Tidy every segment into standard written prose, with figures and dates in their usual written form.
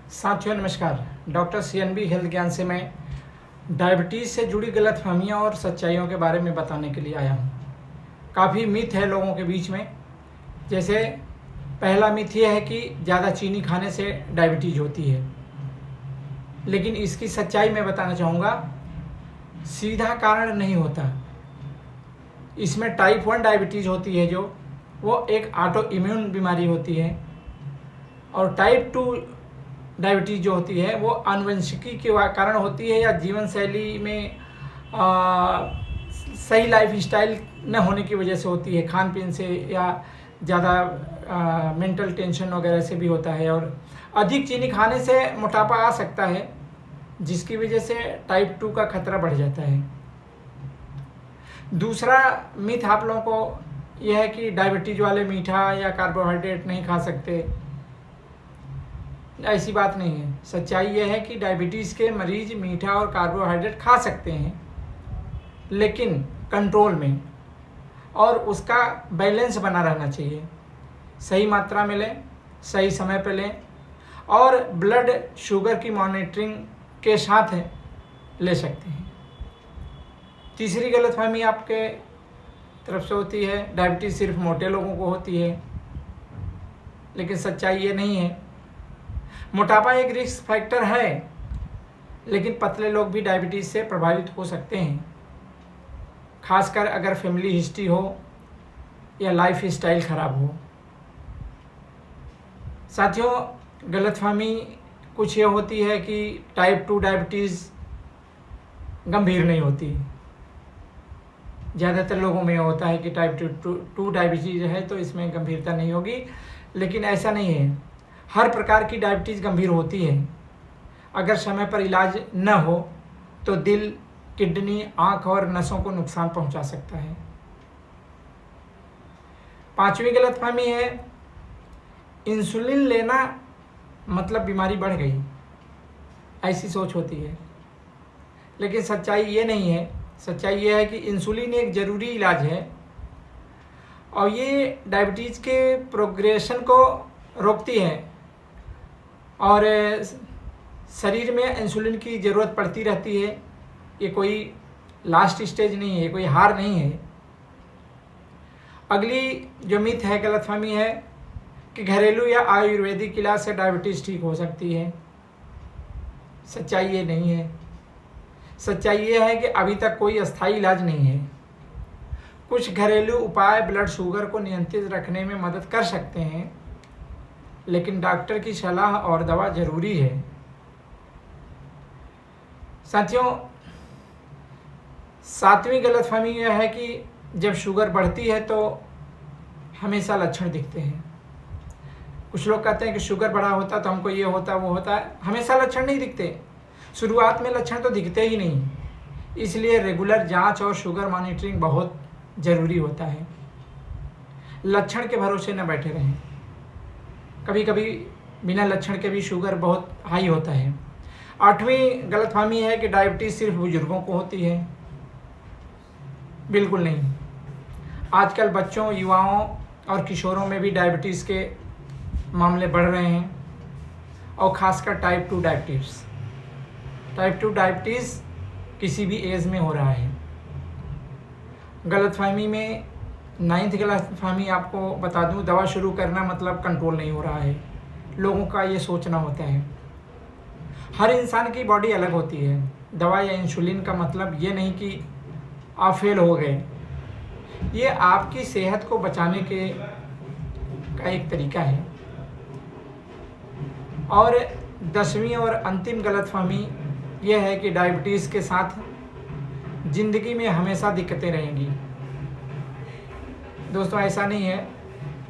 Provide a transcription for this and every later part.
साथियों नमस्कार। Doctor CNB health ज्ञान से मैं डायबिटीज़ से जुड़ी गलतफहमियां और सच्चाइयों के बारे में बताने के लिए आया हूं। काफ़ी मिथ है लोगों के बीच में। जैसे पहला मिथ यह है कि ज़्यादा चीनी खाने से डायबिटीज़ होती है, लेकिन इसकी सच्चाई मैं बताना चाहूँगा। सीधा कारण नहीं होता। इसमें टाइप 1 डायबिटीज़ होती है जो वो एक ऑटो इम्यून बीमारी होती है, और टाइप 2 डायबिटीज़ जो होती है वो आनुवंशिकी के कारण होती है या जीवन शैली में सही लाइफ स्टाइल न होने की वजह से होती है, खान पीन से या ज़्यादा मेंटल टेंशन वगैरह से भी होता है। और अधिक चीनी खाने से मोटापा आ सकता है, जिसकी वजह से टाइप 2 का खतरा बढ़ जाता है। दूसरा मिथ आप लोगों को यह है कि डायबिटीज़ वाले मीठा या कार्बोहाइड्रेट नहीं खा सकते। ऐसी बात नहीं है। सच्चाई यह है कि डायबिटीज़ के मरीज मीठा और कार्बोहाइड्रेट खा सकते हैं, लेकिन कंट्रोल में, और उसका बैलेंस बना रहना चाहिए। सही मात्रा में लें, सही समय पर लें, और ब्लड शुगर की मॉनिटरिंग के साथ ले सकते हैं। तीसरी गलतफहमी आपके तरफ से होती है डायबिटीज़ सिर्फ मोटे लोगों को होती है, लेकिन सच्चाई ये नहीं है। मोटापा एक रिस्क फैक्टर है, लेकिन पतले लोग भी डायबिटीज़ से प्रभावित हो सकते हैं, खासकर अगर फैमिली हिस्ट्री हो या लाइफ स्टाइल खराब हो। साथियों, गलतफहमी कुछ ये होती है कि टाइप 2 डायबिटीज़ गंभीर नहीं होती। ज़्यादातर लोगों में होता है कि टाइप 2 डायबिटीज़ है तो इसमें गंभीरता नहीं होगी, लेकिन ऐसा नहीं है। हर प्रकार की डायबिटीज़ गंभीर होती है। अगर समय पर इलाज न हो तो दिल, किडनी, आँख और नसों को नुकसान पहुंचा सकता है। पांचवी गलतफहमी है इंसुलिन लेना मतलब बीमारी बढ़ गई। ऐसी सोच होती है, लेकिन सच्चाई ये नहीं है। सच्चाई ये है कि इंसुलिन एक ज़रूरी इलाज है, और ये डायबिटीज़ के प्रोग्रेशन को रोकती है, और शरीर में इंसुलिन की ज़रूरत पड़ती रहती है। ये कोई लास्ट स्टेज नहीं है, कोई हार नहीं है। अगली जो मिथ है, गलतफहमी है कि घरेलू या आयुर्वेदिक इलाज से डायबिटीज़ ठीक हो सकती है। सच्चाई ये नहीं है। सच्चाई ये है कि अभी तक कोई अस्थायी इलाज नहीं है। कुछ घरेलू उपाय ब्लड शुगर को नियंत्रित रखने में मदद कर सकते हैं, लेकिन डॉक्टर की सलाह और दवा जरूरी है। साथियों, सातवीं गलतफहमी यह है कि जब शुगर बढ़ती है तो हमेशा लक्षण दिखते हैं। कुछ लोग कहते हैं कि शुगर बढ़ा होता तो हमको ये होता वो होता है। हमेशा लक्षण नहीं दिखते। शुरुआत में लक्षण तो दिखते ही नहीं, इसलिए रेगुलर जांच और शुगर मॉनिटरिंग बहुत ज़रूरी होता है। लक्षण के भरोसे न बैठे रहें। कभी कभी बिना लक्षण के भी शुगर बहुत हाई होता है। आठवीं गलतफहमी है कि डायबिटीज़ सिर्फ बुजुर्गों को होती है। बिल्कुल नहीं। आजकल बच्चों, युवाओं और किशोरों में भी डायबिटीज़ के मामले बढ़ रहे हैं, और ख़ासकर टाइप 2 डायबिटीज़। टाइप 2 डायबिटीज़ किसी भी एज में हो रहा है। गलतफहमी में 9th गलतफहमी आपको बता दूं, दवा शुरू करना मतलब कंट्रोल नहीं हो रहा है। लोगों का ये सोचना होता है। हर इंसान की बॉडी अलग होती है। दवा या इंसुलिन का मतलब ये नहीं कि आप फेल हो गए। ये आपकी सेहत को बचाने का एक तरीका है। और 10वीं और अंतिम गलतफहमी यह है कि डायबिटीज़ के साथ ज़िंदगी में हमेशा दिक्कतें रहेंगी। दोस्तों, ऐसा नहीं है।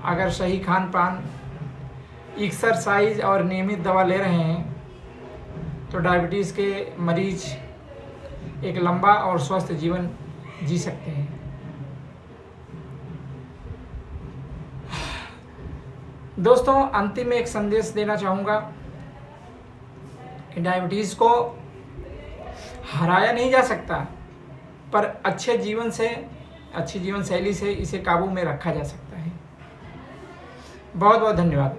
अगर सही खान पान, एक्सरसाइज और नियमित दवा ले रहे हैं तो डायबिटीज़ के मरीज एक लंबा और स्वस्थ जीवन जी सकते हैं। दोस्तों, अंतिम में एक संदेश देना चाहूँगा कि डायबिटीज़ को हराया नहीं जा सकता, पर अच्छी जीवन शैली से इसे काबू में रखा जा सकता है। बहुत बहुत धन्यवाद।